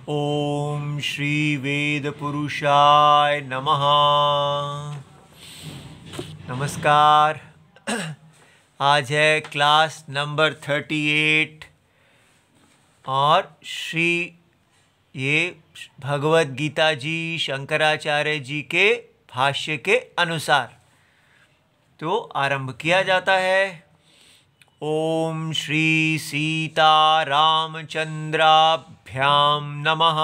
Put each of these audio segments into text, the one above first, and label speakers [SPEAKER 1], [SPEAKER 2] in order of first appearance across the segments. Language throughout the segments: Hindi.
[SPEAKER 1] ओम श्री वेद पुरुषाय नमः। नमस्कार। आज है क्लास नंबर 38 और ये भगवद गीता जी शंकराचार्य जी के भाष्य के अनुसार तो आरंभ किया जाता है। ओम श्री सीता रामचंद्राभ्यां नमः।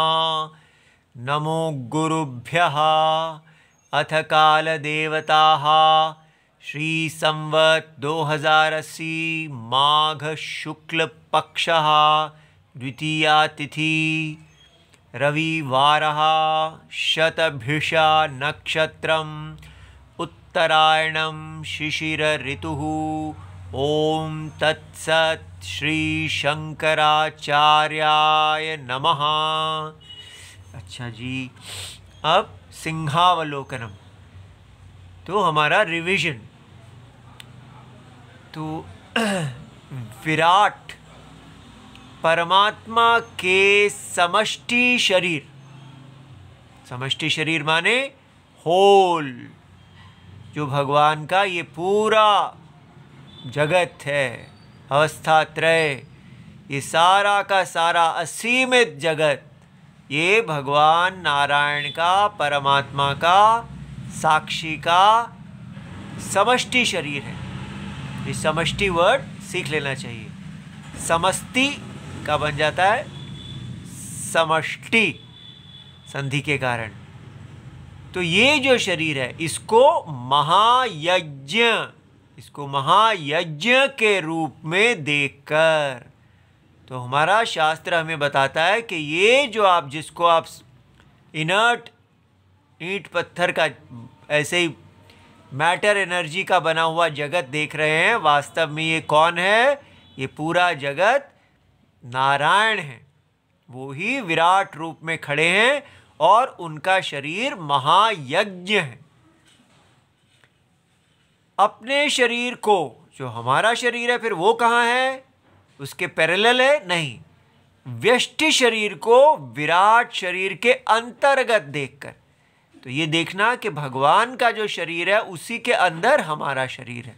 [SPEAKER 1] नमो गुरुभ्यः। अथ कालदेवताः श्री संवत् 2080 माघ शुक्ल पक्षः द्वितीया तिथि रविवारः शतभिषा नक्षत्रम् उत्तरायणं शिशिर ऋतुः। ओम तत्सत् श्री शंकराचार्याय नमः। अच्छा जी, अब सिंहावलोकनम तो हमारा रिवीजन। तो विराट परमात्मा के समष्टि शरीर माने होल, जो भगवान का ये पूरा जगत है, अवस्था त्रय, ये सारा का सारा असीमित जगत, ये भगवान नारायण का, परमात्मा का, साक्षी का समष्टि शरीर है। ये समष्टि वर्ड सीख लेना चाहिए। समष्टि का बन जाता है समष्टि संधि के कारण। तो ये जो शरीर है इसको महायज्ञ के रूप में देखकर, तो हमारा शास्त्र हमें बताता है कि ये जो जिसको आप इनर्ट ईंट पत्थर का, ऐसे ही मैटर एनर्जी का बना हुआ जगत देख रहे हैं, वास्तव में ये कौन है? ये पूरा जगत नारायण है। वो ही विराट रूप में खड़े हैं और उनका शरीर महायज्ञ है। अपने शरीर को, जो हमारा शरीर है, फिर वो कहाँ है? उसके पैरेलल है? नहीं। व्यष्टि शरीर को विराट शरीर के अंतर्गत देखकर, तो ये देखना कि भगवान का जो शरीर है उसी के अंदर हमारा शरीर है।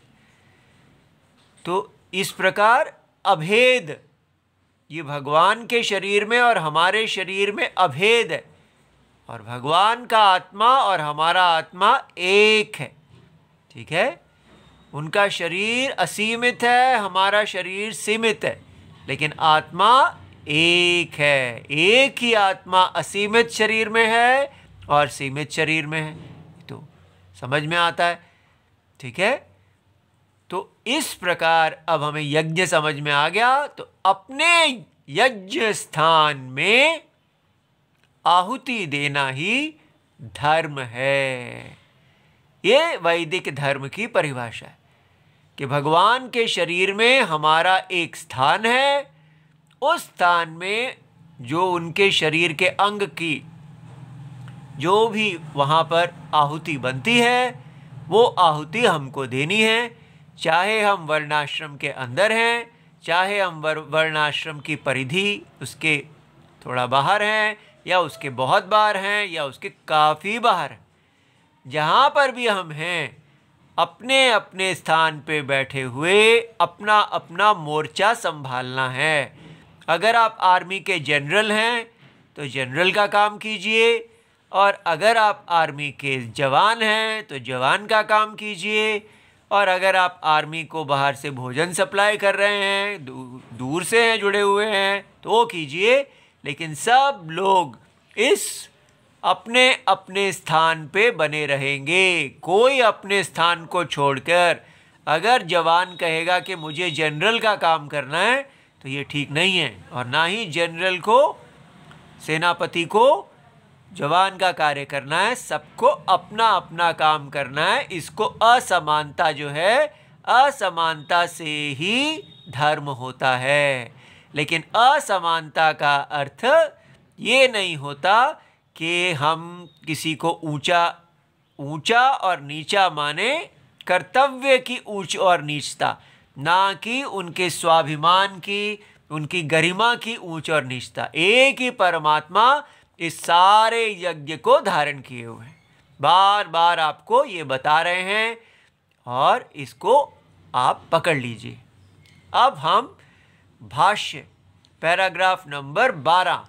[SPEAKER 1] तो इस प्रकार अभेद, ये भगवान के शरीर में और हमारे शरीर में अभेद है, और भगवान का आत्मा और हमारा आत्मा एक है। ठीक है? उनका शरीर असीमित है, हमारा शरीर सीमित है, लेकिन आत्मा एक है। एक ही आत्मा असीमित शरीर में है और सीमित शरीर में है। तो समझ में आता है? ठीक है? तो इस प्रकार अब हमें यज्ञ समझ में आ गया। तो अपने यज्ञ स्थान में आहुति देना ही धर्म है। ये वैदिक धर्म की परिभाषा है कि भगवान के शरीर में हमारा एक स्थान है। उस स्थान में जो उनके शरीर के अंग की जो भी वहाँ पर आहुति बनती है, वो आहुति हमको देनी है। चाहे हम वर्णाश्रम के अंदर हैं, चाहे हम वर्णाश्रम की परिधि उसके थोड़ा बाहर हैं, या उसके बहुत बाहर हैं, या उसके काफ़ी बाहर हैं, जहाँ पर भी हम हैं, अपने अपने स्थान पे बैठे हुए अपना अपना मोर्चा संभालना है। अगर आप आर्मी के जनरल हैं तो जनरल का काम कीजिए, और अगर आप आर्मी के जवान हैं तो जवान का काम कीजिए, और अगर आप आर्मी को बाहर से भोजन सप्लाई कर रहे हैं, दूर से हैं, जुड़े हुए हैं, तो वो कीजिए। लेकिन सब लोग इस अपने अपने स्थान पे बने रहेंगे। कोई अपने स्थान को छोड़कर, अगर जवान कहेगा कि मुझे जनरल का काम करना है, तो ये ठीक नहीं है। और ना ही जनरल को, सेनापति को जवान का कार्य करना है। सबको अपना अपना काम करना है। इसको असमानता जो है, असमानता से ही धर्म होता है। लेकिन असमानता का अर्थ ये नहीं होता कि हम किसी को ऊंचा और नीचा माने, कर्तव्य की ऊंच और नीचता, ना कि उनके स्वाभिमान की, उनकी गरिमा की ऊंच और नीचता। एक ही परमात्मा इस सारे यज्ञ को धारण किए हुए हैं। बार बार आपको ये बता रहे हैं और इसको आप पकड़ लीजिए। अब हम भाष्य पैराग्राफ नंबर 12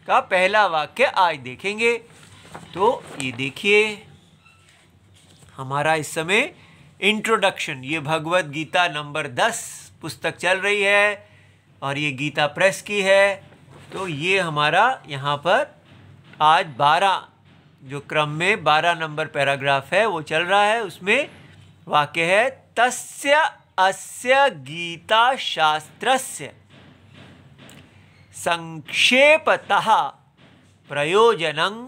[SPEAKER 1] का पहला वाक्य आज देखेंगे। तो ये देखिए, हमारा इस समय इंट्रोडक्शन, ये भगवत गीता नंबर 10 पुस्तक चल रही है और ये गीता प्रेस की है। तो ये हमारा यहाँ पर आज 12 जो क्रम में 12 नंबर पैराग्राफ है वो चल रहा है। उसमें वाक्य है, तस्य अस्य गीता शास्त्रस्य संक्षेपतः प्रयोजनं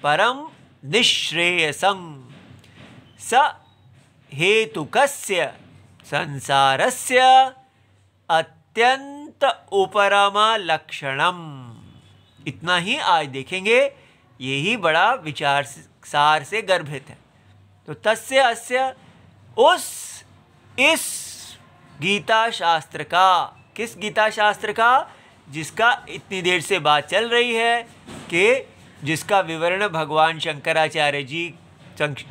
[SPEAKER 1] परम निःश्रेयसं स हेतुकस्य संसारस्य अत्यंत उपरमा लक्षणम। इतना ही आज देखेंगे, यही बड़ा विचार सार से गर्भित है। तो तस्य अस्य, इस गीता शास्त्र का, किस गीता शास्त्र का? जिसका इतनी देर से बात चल रही है कि जिसका विवरण भगवान शंकराचार्य जी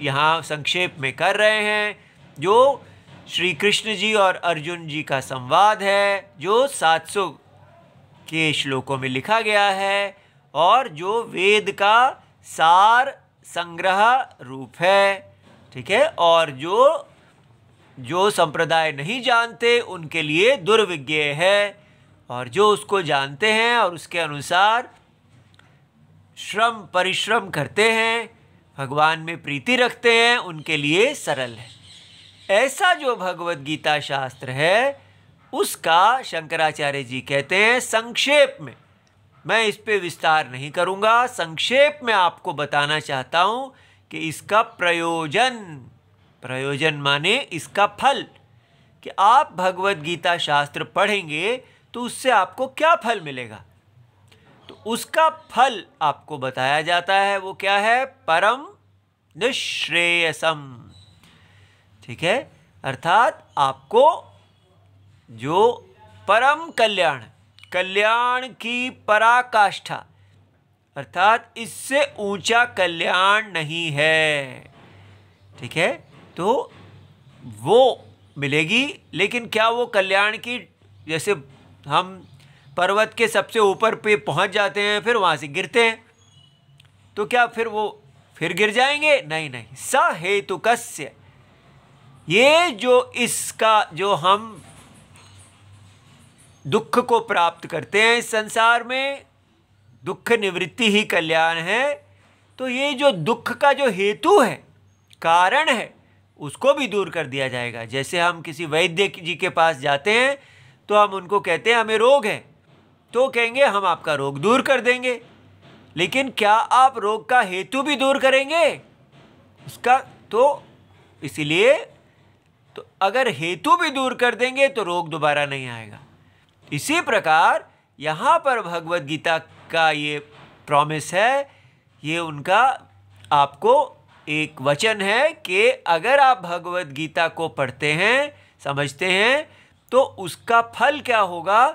[SPEAKER 1] यहाँ संक्षेप में कर रहे हैं, जो श्री कृष्ण जी और अर्जुन जी का संवाद है, जो 700 के श्लोकों में लिखा गया है और जो वेद का सार संग्रह रूप है। ठीक है, और जो संप्रदाय नहीं जानते उनके लिए दुर्विज्ञेय है, और जो उसको जानते हैं और उसके अनुसार परिश्रम करते हैं, भगवान में प्रीति रखते हैं, उनके लिए सरल है। ऐसा जो भगवत गीता शास्त्र है उसका शंकराचार्य जी कहते हैं संक्षेप में, मैं इस पे विस्तार नहीं करूँगा, संक्षेप में आपको बताना चाहता हूँ कि इसका प्रयोजन माने इसका फल, कि आप भगवत गीता शास्त्र पढ़ेंगे तो उससे आपको क्या फल मिलेगा। तो उसका फल आपको बताया जाता है, वो क्या है? परम निःश्रेयसम। ठीक है, अर्थात आपको जो परम कल्याण की पराकाष्ठा, अर्थात इससे ऊंचा कल्याण नहीं है। ठीक है, तो वो मिलेगी। लेकिन क्या वो कल्याण की, जैसे हम पर्वत के सबसे ऊपर पे पहुंच जाते हैं फिर वहां से गिरते हैं, तो क्या फिर वो फिर गिर जाएंगे? नहीं नहीं। स हेतुकस्य, ये जो इसका जो हम दुख को प्राप्त करते हैं इस संसार में, दुख निवृत्ति ही कल्याण है। तो ये जो दुख का जो हेतु है, कारण है, उसको भी दूर कर दिया जाएगा। जैसे हम किसी वैद्य जी के पास जाते हैं तो हम उनको कहते हैं हमें रोग है, तो कहेंगे हम आपका रोग दूर कर देंगे। लेकिन क्या आप रोग का हेतु भी दूर करेंगे उसका? तो इसीलिए तो अगर हेतु भी दूर कर देंगे तो रोग दोबारा नहीं आएगा। इसी प्रकार यहाँ पर भगवत गीता का ये प्रॉमिस है, ये उनका आपको एक वचन है कि अगर आप भगवत गीता को पढ़ते हैं, समझते हैं, तो उसका फल क्या होगा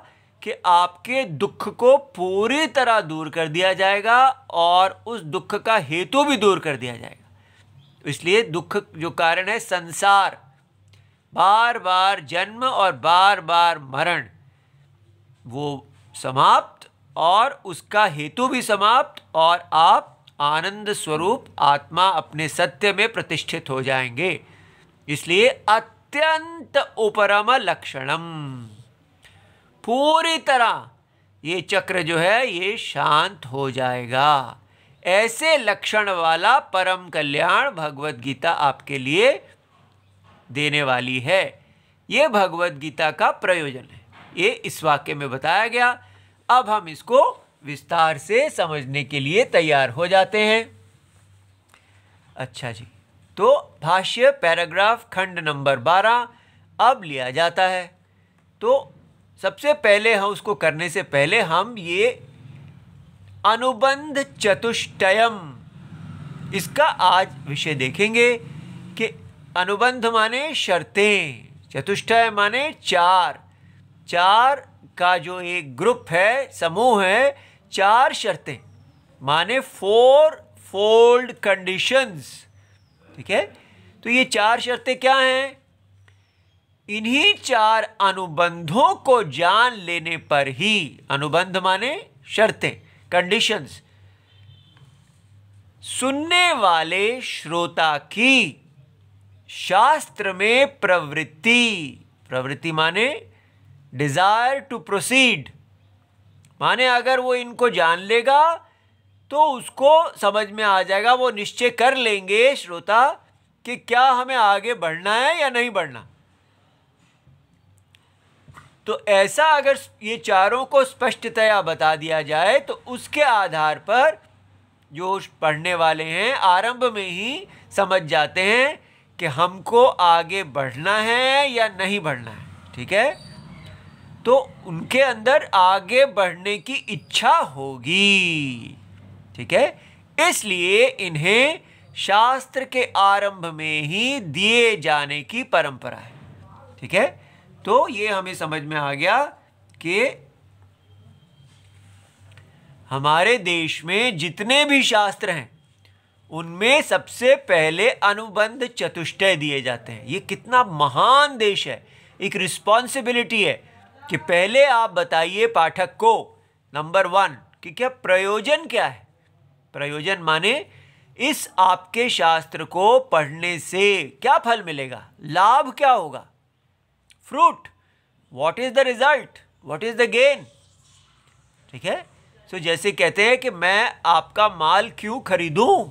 [SPEAKER 1] कि आपके दुख को पूरी तरह दूर कर दिया जाएगा और उस दुख का हेतु भी दूर कर दिया जाएगा। इसलिए दुख जो कारण है संसार, बार बार जन्म और बार बार मरण, वो समाप्त और उसका हेतु भी समाप्त, और आप आनंद स्वरूप आत्मा अपने सत्य में प्रतिष्ठित हो जाएंगे। इसलिए अत्यंत उपरम लक्षणम, पूरी तरह ये चक्र जो है ये शांत हो जाएगा। ऐसे लक्षण वाला परम कल्याण भगवत गीता आपके लिए देने वाली है। ये भगवत गीता का प्रयोजन है, ये इस वाक्य में बताया गया। अब हम इसको विस्तार से समझने के लिए तैयार हो जाते हैं। अच्छा जी, तो भाष्य पैराग्राफ खंड नंबर 12 अब लिया जाता है। तो सबसे पहले हम उसको करने से पहले हम ये अनुबंध चतुष्टयम, इसका आज विषय देखेंगे कि अनुबंध माने शर्तें, चतुष्टय माने चार का जो एक ग्रुप है, समूह है, 4 शर्तें, माने 4 फोल्ड कंडीशंस। ठीक है, तो ये 4 शर्तें क्या हैं? इन्हीं 4 अनुबंधों को जान लेने पर ही, अनुबंध माने शर्तें, कंडीशंस, सुनने वाले श्रोता की शास्त्र में प्रवृत्ति, प्रवृत्ति माने डिजायर टू प्रोसीड, माने अगर वो इनको जान लेगा तो उसको समझ में आ जाएगा, वो निश्चय कर लेंगे श्रोता कि क्या हमें आगे बढ़ना है या नहीं बढ़ना। तो ऐसा अगर ये चारों को स्पष्टतया बता दिया जाए तो उसके आधार पर जो पढ़ने वाले हैं आरंभ में ही समझ जाते हैं कि हमको आगे बढ़ना है या नहीं बढ़ना है। ठीक है, तो उनके अंदर आगे बढ़ने की इच्छा होगी। ठीक है, इसलिए इन्हें शास्त्र के आरंभ में ही दिए जाने की परंपरा है। ठीक है, तो ये हमें समझ में आ गया कि हमारे देश में जितने भी शास्त्र हैं उनमें सबसे पहले अनुबंध चतुष्टय दिए जाते हैं। ये कितना महान देश है, एक रिस्पॉन्सिबिलिटी है कि पहले आप बताइए पाठक को, नंबर 1, कि क्या प्रयोजन क्या है। प्रयोजन माने इस आपके शास्त्र को पढ़ने से क्या फल मिलेगा, लाभ क्या होगा, fruit, what is the result, what is the gain. ठीक है, तो जैसे कहते हैं कि मैं आपका माल क्यों खरीदूं,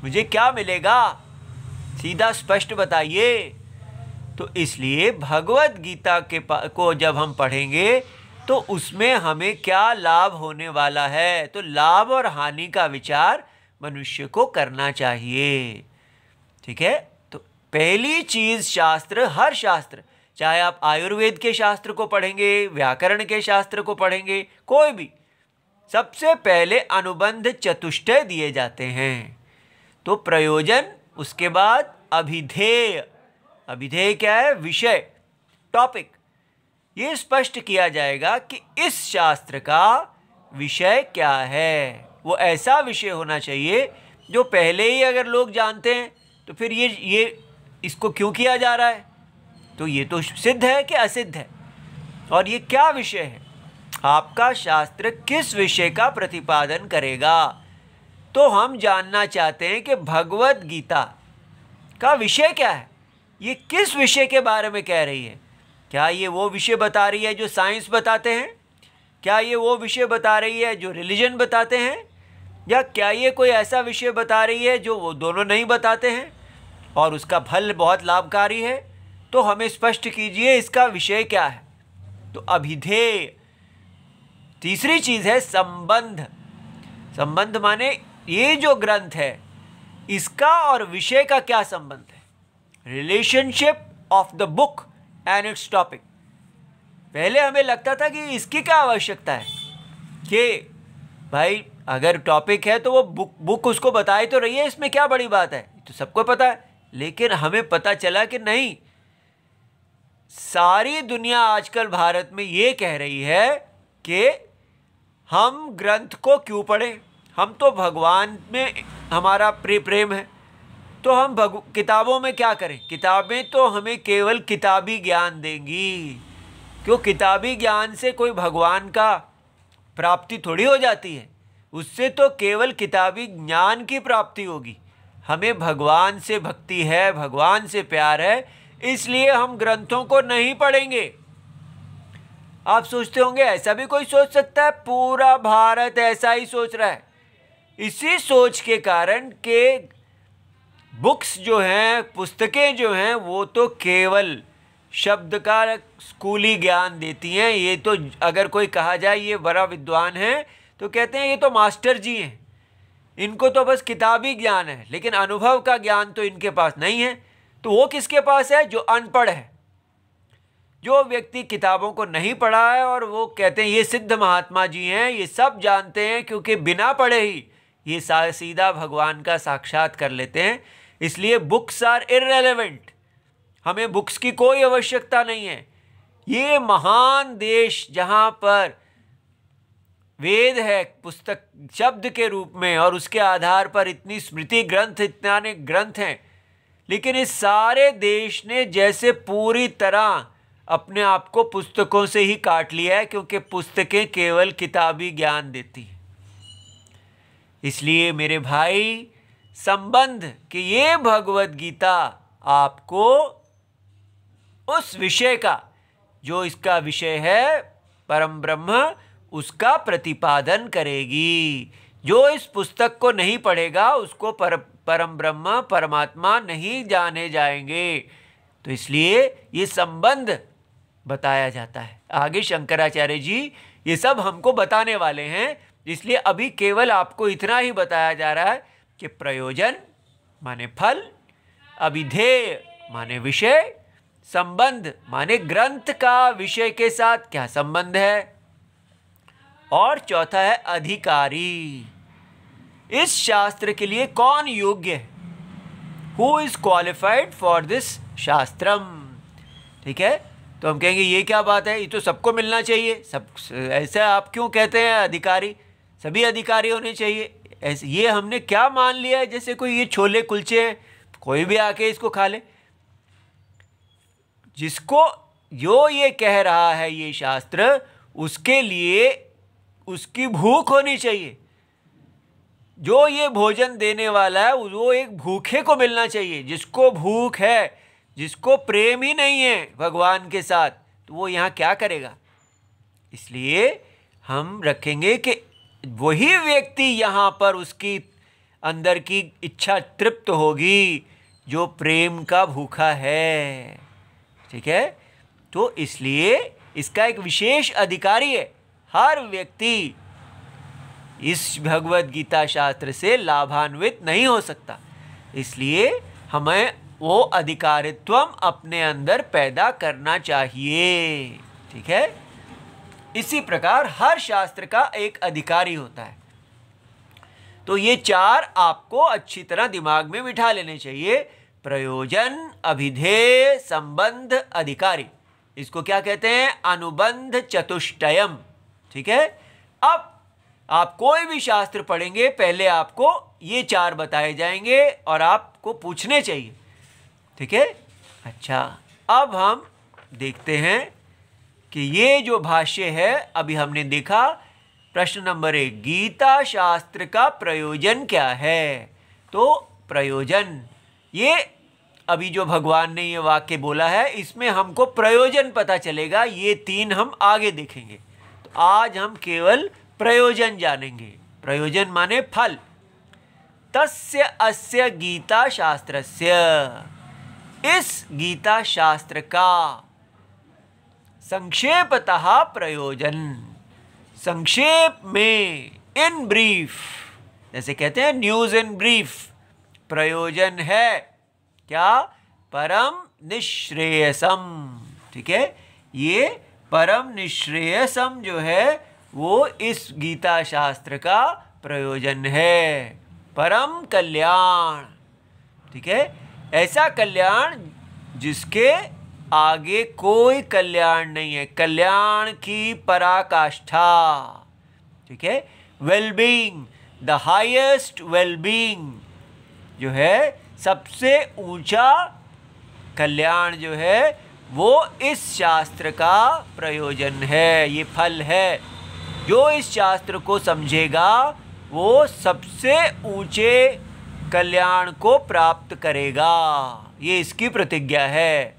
[SPEAKER 1] मुझे क्या मिलेगा, सीधा स्पष्ट बताइए। तो इसलिए भगवत गीता को जब हम पढ़ेंगे तो उसमें हमें क्या लाभ होने वाला है, तो लाभ और हानि का विचार मनुष्य को करना चाहिए। ठीक है, तो पहली चीज शास्त्र, हर शास्त्र, चाहे आप आयुर्वेद के शास्त्र को पढ़ेंगे, व्याकरण के शास्त्र को पढ़ेंगे, कोई भी, सबसे पहले अनुबंध चतुष्टय दिए जाते हैं। तो प्रयोजन, उसके बाद अभिधेय, अभिधेय क्या है, विषय, टॉपिक, ये स्पष्ट किया जाएगा कि इस शास्त्र का विषय क्या है। वो ऐसा विषय होना चाहिए जो पहले ही अगर लोग जानते हैं तो फिर ये इसको क्यों किया जा रहा है, तो ये तो सिद्ध है कि असिद्ध है। और ये क्या विषय है, आपका शास्त्र किस विषय का प्रतिपादन करेगा। तो हम जानना चाहते हैं कि भगवत गीता का विषय क्या है, ये किस विषय के बारे में कह रही है। क्या ये वो विषय बता रही है जो साइंस बताते हैं, क्या ये वो विषय बता रही है जो रिलीजन बताते हैं, या क्या ये कोई ऐसा विषय बता रही है जो वो दोनों नहीं बताते हैं और उसका फल बहुत लाभकारी है। तो हमें स्पष्ट कीजिए इसका विषय क्या है। तो अभिधेय। तीसरी चीज है संबंध। संबंध माने ये जो ग्रंथ है इसका और विषय का क्या संबंध है, relationship of the book and it's topic. पहले हमें लगता था कि इसकी क्या आवश्यकता है, कि भाई अगर टॉपिक है तो वो बुक उसको बताए तो रही है, इसमें क्या बड़ी बात है, तो सबको पता है। लेकिन हमें पता चला कि नहीं, सारी दुनिया आजकल भारत में ये कह रही है कि हम ग्रंथ को क्यों पढ़ें, हम तो भगवान में हमारा प्रेम है, तो हम किताबों में क्या करें। किताबें तो हमें केवल किताबी ज्ञान देंगी, क्यों, किताबी ज्ञान से कोई भगवान का प्राप्ति थोड़ी हो जाती है, उससे तो केवल किताबी ज्ञान की प्राप्ति होगी। हमें भगवान से भक्ति है, भगवान से प्यार है, इसलिए हम ग्रंथों को नहीं पढ़ेंगे। आप सोचते होंगे ऐसा भी कोई सोच सकता है, पूरा भारत ऐसा ही सोच रहा है। इसी सोच के कारण के बुक्स जो हैं, पुस्तकें जो हैं, वो तो केवल शब्द का स्कूली ज्ञान देती हैं। ये तो अगर कोई कहा जाए ये बड़ा विद्वान है तो कहते हैं ये तो मास्टर जी हैं, इनको तो बस किताबी ज्ञान है, लेकिन अनुभव का ज्ञान तो इनके पास नहीं है। तो वो किसके पास है, जो अनपढ़ है, जो व्यक्ति किताबों को नहीं पढ़ा है और वो कहते हैं ये सिद्ध महात्मा जी हैं, ये सब जानते हैं, क्योंकि बिना पढ़े ही ये सीधा भगवान का साक्षात कर लेते हैं। इसलिए बुक्स आर इररेलेवेंट, हमें बुक्स की कोई आवश्यकता नहीं है। ये महान देश जहां पर वेद है पुस्तक शब्द के रूप में, और उसके आधार पर इतनी स्मृति ग्रंथ, इतने ग्रंथ हैं, लेकिन इस सारे देश ने जैसे पूरी तरह अपने आप को पुस्तकों से ही काट लिया है, क्योंकि पुस्तकें केवल किताबी ज्ञान देती हैं। इसलिए मेरे भाई, संबंध कि ये भगवत गीता आपको उस विषय का, जो इसका विषय है परम ब्रह्म, उसका प्रतिपादन करेगी। जो इस पुस्तक को नहीं पढ़ेगा उसको परम ब्रह्म परमात्मा नहीं जाने जाएंगे। तो इसलिए ये संबंध बताया जाता है। आगे शंकराचार्य जी ये सब हमको बताने वाले हैं, इसलिए अभी केवल आपको इतना ही बताया जा रहा है कि प्रयोजन माने फल, अभिधेय माने विषय, संबंध माने ग्रंथ का विषय के साथ क्या संबंध है, और चौथा है अधिकारी। इस शास्त्र के लिए कौन योग्य है, who is qualified for this शास्त्रम। ठीक है, तो हम कहेंगे ये क्या बात है, ये तो सबको मिलना चाहिए, सब ऐसा आप क्यों कहते हैं अधिकारी, सभी अधिकारी होने चाहिए ऐसे, ये हमने क्या मान लिया है जैसे कोई ये छोले कुलचे हैं, कोई भी आके इसको खा ले। जिसको जो ये कह रहा है ये शास्त्र, उसके लिए उसकी भूख होनी चाहिए। जो ये भोजन देने वाला है वो एक भूखे को मिलना चाहिए। जिसको भूख है, जिसको प्रेम ही नहीं है भगवान के साथ, तो वो यहाँ क्या करेगा। इसलिए हम रखेंगे कि वही व्यक्ति यहाँ पर उसकी अंदर की इच्छा तृप्त होगी जो प्रेम का भूखा है। ठीक है, तो इसलिए इसका एक विशेष अधिकारी है। हर व्यक्ति इस भगवत गीता शास्त्र से लाभान्वित नहीं हो सकता, इसलिए हमें वो अधिकारित्व अपने अंदर पैदा करना चाहिए। ठीक है, इसी प्रकार हर शास्त्र का एक अधिकारी होता है। तो ये चार आपको अच्छी तरह दिमाग में बिठा लेने चाहिए, प्रयोजन, अभिधेय, संबंध, अधिकारी। इसको क्या कहते हैं, अनुबंध चतुष्टयम। ठीक है, अब आप कोई भी शास्त्र पढ़ेंगे पहले आपको ये चार बताए जाएंगे और आपको पूछने चाहिए। ठीक है, अच्छा, अब हम देखते हैं कि ये जो भाष्य है अभी हमने देखा, प्रश्न नंबर 1, गीता शास्त्र का प्रयोजन क्या है। तो प्रयोजन, ये अभी जो भगवान ने ये वाक्य बोला है इसमें हमको प्रयोजन पता चलेगा, ये 3 हम आगे देखेंगे। तो आज हम केवल प्रयोजन जानेंगे। प्रयोजन माने फल। तस्य अस्य गीता शास्त्रस्य, इस गीता शास्त्र का संक्षेपतः प्रयोजन, संक्षेप में, इन ब्रीफ, जैसे कहते हैं न्यूज इन ब्रीफ, प्रयोजन है क्या, परम निश्रेयसम। ठीक है, ये परम निश्रेयसम जो है वो इस गीता शास्त्र का प्रयोजन है, परम कल्याण। ठीक है, ऐसा कल्याण जिसके आगे कोई कल्याण नहीं है, कल्याण की पराकाष्ठा। ठीक है, वेलबींग, द हाईएस्ट वेलबींग जो है, सबसे ऊंचा कल्याण जो है वो इस शास्त्र का प्रयोजन है, ये फल है। जो इस शास्त्र को समझेगा वो सबसे ऊंचे कल्याण को प्राप्त करेगा, ये इसकी प्रतिज्ञा है।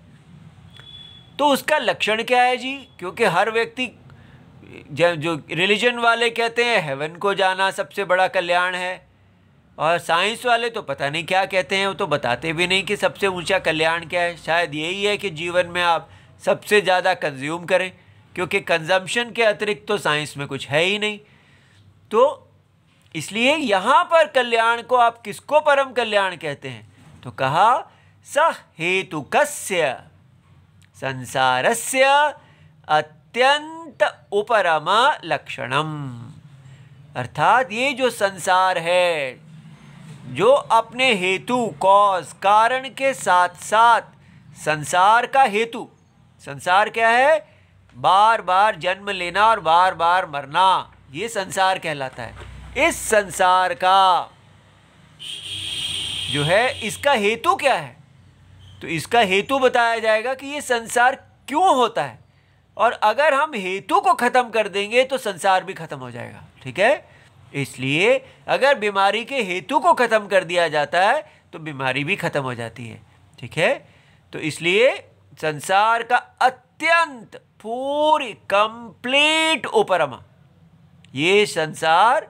[SPEAKER 1] तो उसका लक्षण क्या है जी, क्योंकि हर व्यक्ति, जो रिलीजन वाले कहते हैं हेवन को जाना सबसे बड़ा कल्याण है, और साइंस वाले तो पता नहीं क्या कहते हैं, वो तो बताते भी नहीं कि सबसे ऊंचा कल्याण क्या है। शायद यही है कि जीवन में आप सबसे ज़्यादा कंज्यूम करें, क्योंकि कंजम्पशन के अतिरिक्त तो साइंस में कुछ है ही नहीं। तो इसलिए यहाँ पर कल्याण को आप किसको परम कल्याण कहते हैं, तो कहा स हेतुकस्य संसारस्य अत्यंत उपरम लक्षणम। अर्थात ये जो संसार है, जो अपने हेतु, कॉज, कारण के साथ साथ संसार का हेतु, संसार क्या है, बार बार जन्म लेना और बार बार मरना, ये संसार कहलाता है। इस संसार का जो है इसका हेतु क्या है, तो इसका हेतु बताया जाएगा कि ये संसार क्यों होता है, और अगर हम हेतु को खत्म कर देंगे तो संसार भी खत्म हो जाएगा। ठीक है, इसलिए अगर बीमारी के हेतु को खत्म कर दिया जाता है तो बीमारी भी खत्म हो जाती है। ठीक है, तो इसलिए संसार का अत्यंत पूरी कंप्लीट उपरमा, ये संसार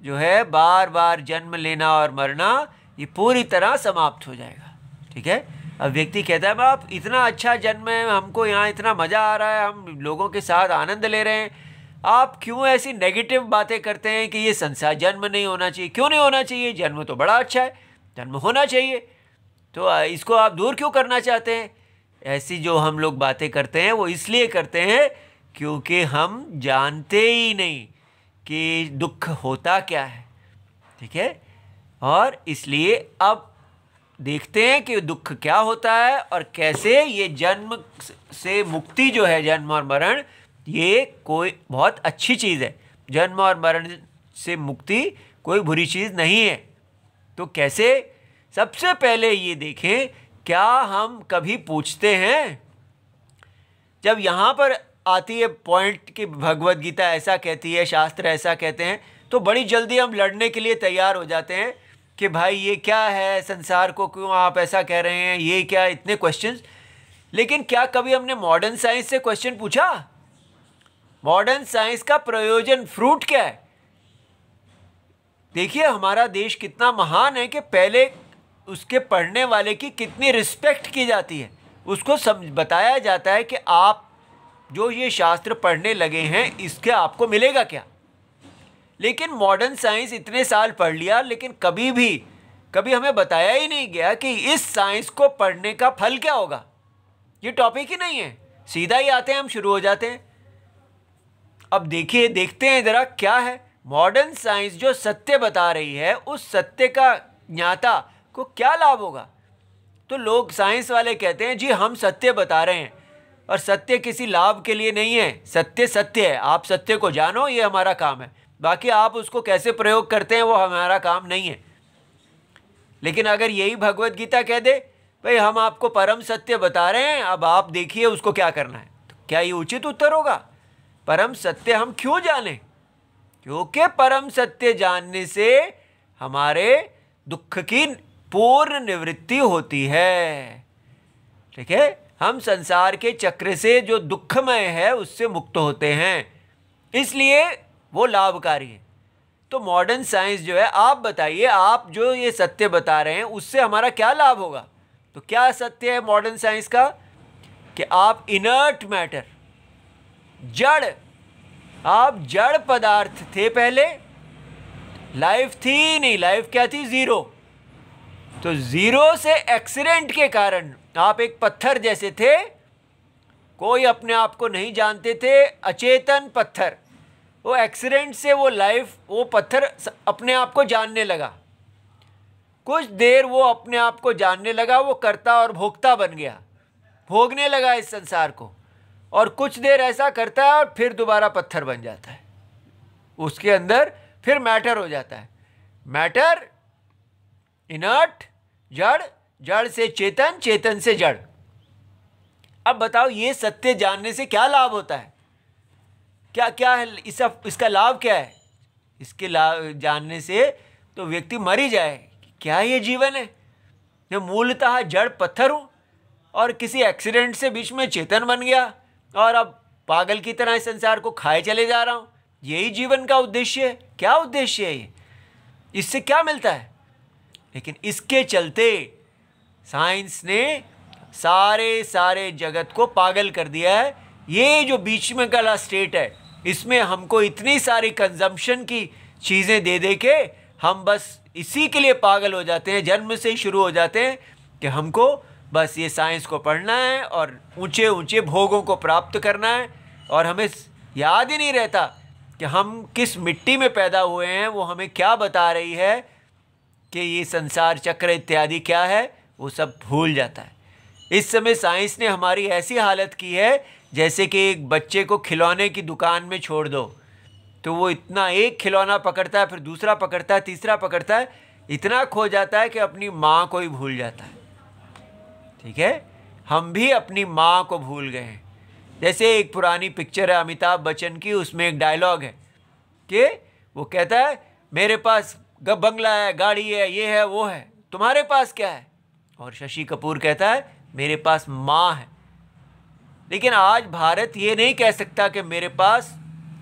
[SPEAKER 1] जो है बार बार जन्म लेना और मरना, ये पूरी तरह समाप्त हो जाएगा। ठीक है, अब व्यक्ति कहता है बाप इतना अच्छा जन्म है, हमको यहाँ इतना मज़ा आ रहा है, हम लोगों के साथ आनंद ले रहे हैं, आप क्यों ऐसी नेगेटिव बातें करते हैं कि ये संसार जन्म नहीं होना चाहिए? क्यों नहीं होना चाहिए? जन्म तो बड़ा अच्छा है, जन्म होना चाहिए, तो इसको आप दूर क्यों करना चाहते हैं? ऐसी जो हम लोग बातें करते हैं वो इसलिए करते हैं क्योंकि हम जानते ही नहीं कि दुख होता क्या है। ठीक है, और इसलिए अब देखते हैं कि दुख क्या होता है और कैसे ये जन्म से मुक्ति जो है, जन्म और मरण, ये कोई बहुत अच्छी चीज़ है। जन्म और मरण से मुक्ति कोई बुरी चीज़ नहीं है। तो कैसे? सबसे पहले ये देखें, क्या हम कभी पूछते हैं, जब यहाँ पर आती है पॉइंट कि भगवत गीता ऐसा कहती है, शास्त्र ऐसा कहते हैं, तो बड़ी जल्दी हम लड़ने के लिए तैयार हो जाते हैं कि भाई ये क्या है, संसार को क्यों आप ऐसा कह रहे हैं, ये क्या, इतने क्वेश्चंस। लेकिन क्या कभी हमने मॉडर्न साइंस से क्वेश्चन पूछा? मॉडर्न साइंस का प्रयोजन, फ्रूट क्या है? देखिए हमारा देश कितना महान है कि पहले उसके पढ़ने वाले की कितनी रिस्पेक्ट की जाती है, उसको बताया जाता है कि आप जो ये शास्त्र पढ़ने लगे हैं इसके आपको मिलेगा क्या। लेकिन मॉडर्न साइंस इतने साल पढ़ लिया, लेकिन कभी हमें बताया ही नहीं गया कि इस साइंस को पढ़ने का फल क्या होगा। ये टॉपिक ही नहीं है, सीधा ही आते हैं, हम शुरू हो जाते हैं। अब देखते हैं ज़रा क्या है मॉडर्न साइंस जो सत्य बता रही है, उस सत्य का ज्ञाता को क्या लाभ होगा। तो लोग साइंस वाले कहते हैं जी हम सत्य बता रहे हैं, और सत्य किसी लाभ के लिए नहीं है, सत्य सत्य है, आप सत्य को जानो, ये हमारा काम है, बाकी आप उसको कैसे प्रयोग करते हैं वो हमारा काम नहीं है। लेकिन अगर यही भगवत गीता कह दे भाई हम आपको परम सत्य बता रहे हैं, अब आप देखिए उसको क्या करना है, तो क्या ये उचित उत्तर होगा? परम सत्य हम क्यों जानें? क्योंकि परम सत्य जानने से हमारे दुख की पूर्ण निवृत्ति होती है। ठीक है, हम संसार के चक्र से जो दुखमय है उससे मुक्त होते हैं, इसलिए वो लाभकारी है। तो मॉडर्न साइंस जो है, आप बताइए, आप जो ये सत्य बता रहे हैं उससे हमारा क्या लाभ होगा? तो क्या सत्य है मॉडर्न साइंस का? कि आप इनर्ट मैटर, जड़, आप जड़ पदार्थ थे पहले, लाइफ थी नहीं, लाइफ क्या थी? जीरो। तो जीरो से एक्सीडेंट के कारण आप एक पत्थर जैसे थे, कोई अपने आप को नहीं जानते थे, अचेतन पत्थर। वो एक्सीडेंट से वो लाइफ, वो पत्थर अपने आप को जानने लगा, कुछ देर वो अपने आप को जानने लगा, वो कर्ता और भोक्ता बन गया, भोगने लगा इस संसार को, और कुछ देर ऐसा करता है और फिर दोबारा पत्थर बन जाता है, उसके अंदर फिर मैटर हो जाता है। मैटर इनर्ट, जड़, जड़ से चेतन, चेतन से जड़। अब बताओ ये सत्य जानने से क्या लाभ होता है? क्या है इसका लाभ क्या है? इसके लाभ जानने से तो व्यक्ति मर ही जाए। क्या ये जीवन है? मैं मूलतः जड़ पत्थर हूँ और किसी एक्सीडेंट से बीच में चेतन बन गया और अब पागल की तरह इस संसार को खाए चले जा रहा हूँ। यही जीवन का उद्देश्य है? क्या उद्देश्य है ये? इससे क्या मिलता है? लेकिन इसके चलते साइंस ने सारे जगत को पागल कर दिया है। ये जो बीच में का स्टेट है, इसमें हमको इतनी सारी कंजम्पशन की चीज़ें दे दे के हम बस इसी के लिए पागल हो जाते हैं, जन्म से ही शुरू हो जाते हैं कि हमको बस ये साइंस को पढ़ना है और ऊंचे ऊंचे भोगों को प्राप्त करना है, और हमें याद ही नहीं रहता कि हम किस मिट्टी में पैदा हुए हैं, वो हमें क्या बता रही है कि ये संसार चक्र इत्यादि क्या है, वो सब भूल जाता है। इस समय साइंस ने हमारी ऐसी हालत की है जैसे कि एक बच्चे को खिलौने की दुकान में छोड़ दो तो वो इतना एक खिलौना पकड़ता है, फिर दूसरा पकड़ता है, तीसरा पकड़ता है, इतना खो जाता है कि अपनी माँ को ही भूल जाता है। ठीक है, हम भी अपनी माँ को भूल गए हैं। जैसे एक पुरानी पिक्चर है अमिताभ बच्चन की, उसमें एक डायलॉग है कि वो कहता है मेरे पास बंगला है, गाड़ी है, ये है, वो है, तुम्हारे पास क्या है? और शशि कपूर कहता है मेरे पास माँ है। लेकिन आज भारत ये नहीं कह सकता कि मेरे पास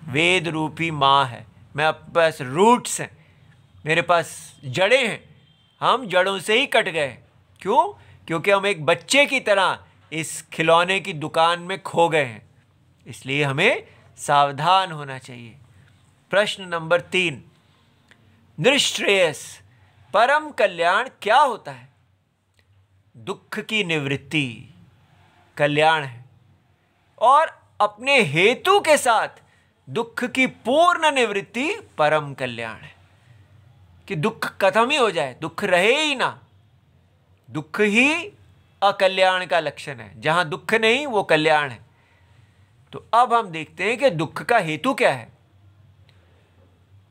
[SPEAKER 1] वेद रूपी माँ है, मेरे पास रूट्स हैं, मेरे पास जड़ें हैं। हम जड़ों से ही कट गए। क्यों? क्योंकि हम एक बच्चे की तरह इस खिलौने की दुकान में खो गए हैं। इसलिए हमें सावधान होना चाहिए। प्रश्न नंबर 3, निश्रेयस परम कल्याण क्या होता है? दुख की निवृत्ति कल्याण है, और अपने हेतु के साथ दुख की पूर्ण निवृत्ति परम कल्याण है। कि दुख खत्म ही हो जाए, दुख रहे ही ना। दुख ही अकल्याण का लक्षण है, जहां दुख नहीं वो कल्याण है। तो अब हम देखते हैं कि दुख का हेतु क्या है।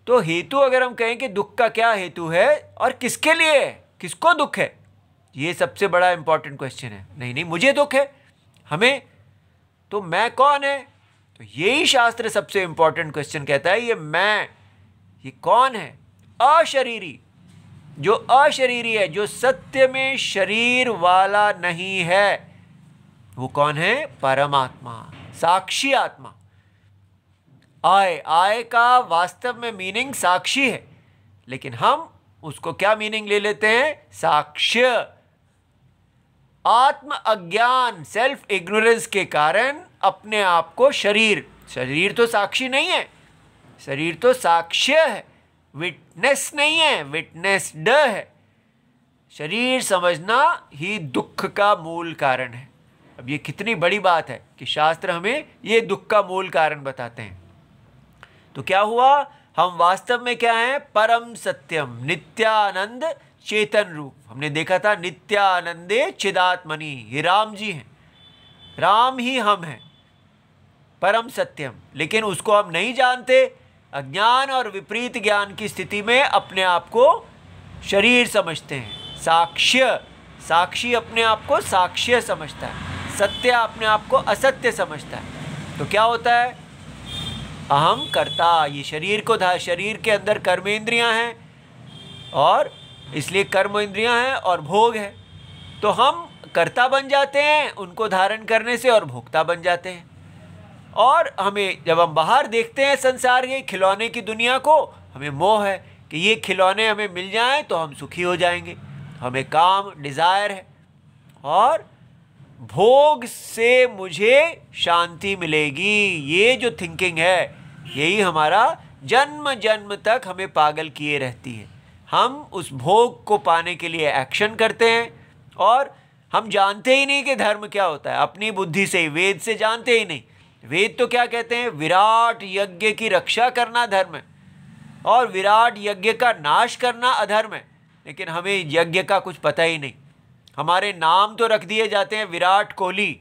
[SPEAKER 1] तो हेतु अगर हम कहें कि दुख का क्या हेतु है और किसके लिए है, किसको दुख है, ये सबसे बड़ा इंपॉर्टेंट क्वेश्चन है। नहीं नहीं मुझे दुख है, हमें, तो मैं कौन है? तो यही शास्त्र सबसे इंपॉर्टेंट क्वेश्चन कहता है, ये मैं, ये कौन है? अशरीरी। जो अशरीरी है, जो सत्य में शरीर वाला नहीं है, वो कौन है? परमात्मा, साक्षी आत्मा। आय का वास्तव में मीनिंग साक्षी है, लेकिन हम उसको क्या मीनिंग ले लेते हैं? साक्ष्य। आत्म अज्ञान, सेल्फ इग्नोरेंस के कारण अपने आप को शरीर तो साक्षी नहीं है, शरीर तो साक्ष्य है, विटनेस नहीं है, विटनेस्ड है। शरीर समझना ही दुख का मूल कारण है। अब ये कितनी बड़ी बात है कि शास्त्र हमें ये दुख का मूल कारण बताते हैं। तो क्या हुआ? हम वास्तव में क्या हैं? परम सत्यम, नित्यानंद चेतन रूप। हमने देखा था नित्यानंदे चिदात्मनि, ये राम जी हैं, राम ही हम हैं, परम सत्यम। लेकिन उसको हम नहीं जानते। अज्ञान और विपरीत ज्ञान की स्थिति में अपने आप को शरीर समझते हैं। साक्षी अपने आप को साक्ष्य समझता है, सत्य अपने आप को असत्य समझता है। तो क्या होता है? अहम कर्ता। ये शरीर के अंदर कर्मेंद्रियां हैं, और इसलिए कर्म इंद्रियां हैं और भोग है। तो हम कर्ता बन जाते हैं उनको धारण करने से, और भोक्ता बन जाते हैं। और हमें जब हम बाहर देखते हैं संसार के खिलौने की दुनिया को, हमें मोह है कि ये खिलौने हमें मिल जाएं तो हम सुखी हो जाएंगे। हमें काम, डिज़ायर है, और भोग से मुझे शांति मिलेगी, ये जो थिंकिंग है, यही हमारा जन्म जन्म तक हमें पागल किए रहती है। हम उस भोग को पाने के लिए एक्शन करते हैं, और हम जानते ही नहीं कि धर्म क्या होता है। अपनी बुद्धि से ही, वेद से जानते ही नहीं। वेद तो क्या कहते हैं? विराट यज्ञ की रक्षा करना धर्म है, और विराट यज्ञ का नाश करना अधर्म है। लेकिन हमें यज्ञ का कुछ पता ही नहीं। हमारे नाम तो रख दिए जाते हैं विराट कोहली,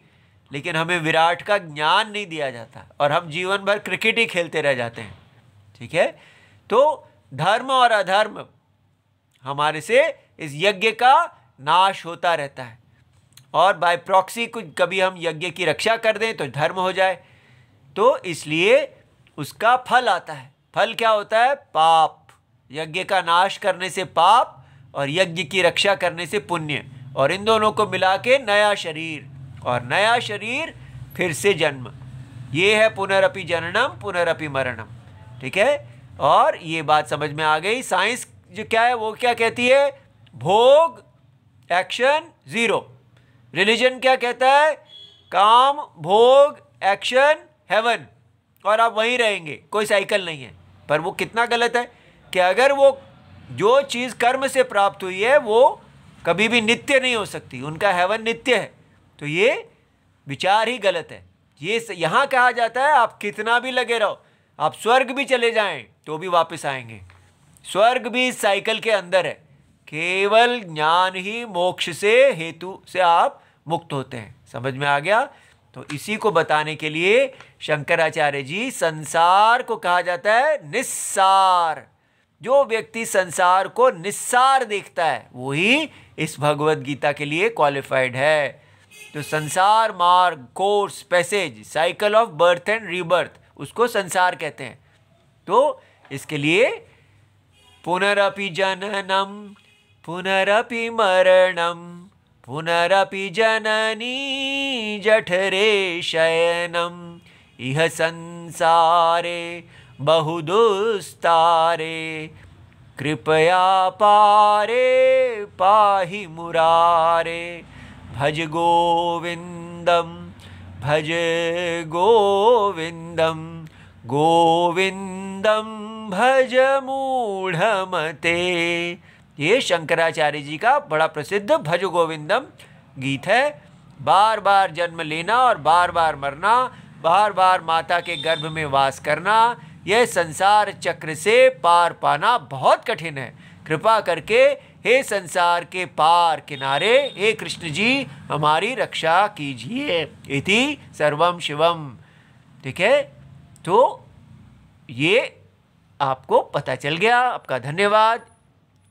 [SPEAKER 1] लेकिन हमें विराट का ज्ञान नहीं दिया जाता, और हम जीवन भर क्रिकेट ही खेलते रह जाते हैं। ठीक है, तो धर्म और अधर्म हमारे से इस यज्ञ का नाश होता रहता है, और बाय प्रॉक्सी कुछ कभी हम यज्ञ की रक्षा कर दें तो धर्म हो जाए। तो इसलिए उसका फल आता है। फल क्या होता है? पाप। यज्ञ का नाश करने से पाप, और यज्ञ की रक्षा करने से पुण्य, और इन दोनों को मिला के नया शरीर, और नया शरीर फिर से जन्म। ये है पुनरअपि जननम पुनरअपि मरणम। ठीक है, और ये बात समझ में आ गई। साइंस जो क्या है वो क्या कहती है? भोग, एक्शन, जीरो। रिलीजन क्या कहता है? काम, भोग, एक्शन, हेवन, और आप वहीं रहेंगे, कोई साइकिल नहीं है। पर वो कितना गलत है कि अगर वो जो चीज़ कर्म से प्राप्त हुई है वो कभी भी नित्य नहीं हो सकती, उनका हेवन नित्य है। तो ये विचार ही गलत है। ये यहाँ कहा जाता है आप कितना भी लगे रहो, आप स्वर्ग भी चले जाएं तो भी वापस आएंगे। स्वर्ग भी इस साइकिल के अंदर है। केवल ज्ञान ही मोक्ष से, हेतु से आप मुक्त होते हैं। समझ में आ गया? तो इसी को बताने के लिए शंकराचार्य जी संसार को कहा जाता है निस्सार। जो व्यक्ति संसार को निस्सार देखता है वही इस भगवत गीता के लिए क्वालिफाइड है। तो संसार मार्ग, course, passage, cycle of birth and rebirth, उसको संसार कहते हैं। तो इसके लिए पुनरपि जननम पुनरपि मरणम पुनरपि जननी जठरे शयनम इह संसारे बहुदुस्तारे कृपया पारे पाहि मुरारे भज गोविंदम भज गोविंदम गोविंदम भज मूढ़मते। ये शंकराचार्य जी का बड़ा प्रसिद्ध भज गोविंदम गीत है। बार बार जन्म लेना और बार बार मरना, बार बार माता के गर्भ में वास करना, यह संसार चक्र से पार पाना बहुत कठिन है। कृपा करके हे संसार के पार किनारे, हे कृष्ण जी हमारी रक्षा कीजिए। इति सर्वम शिवम। ठीक है, तो ये आपको पता चल गया। आपका धन्यवाद।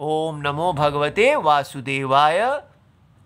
[SPEAKER 1] ओम नमो भगवते वासुदेवाय।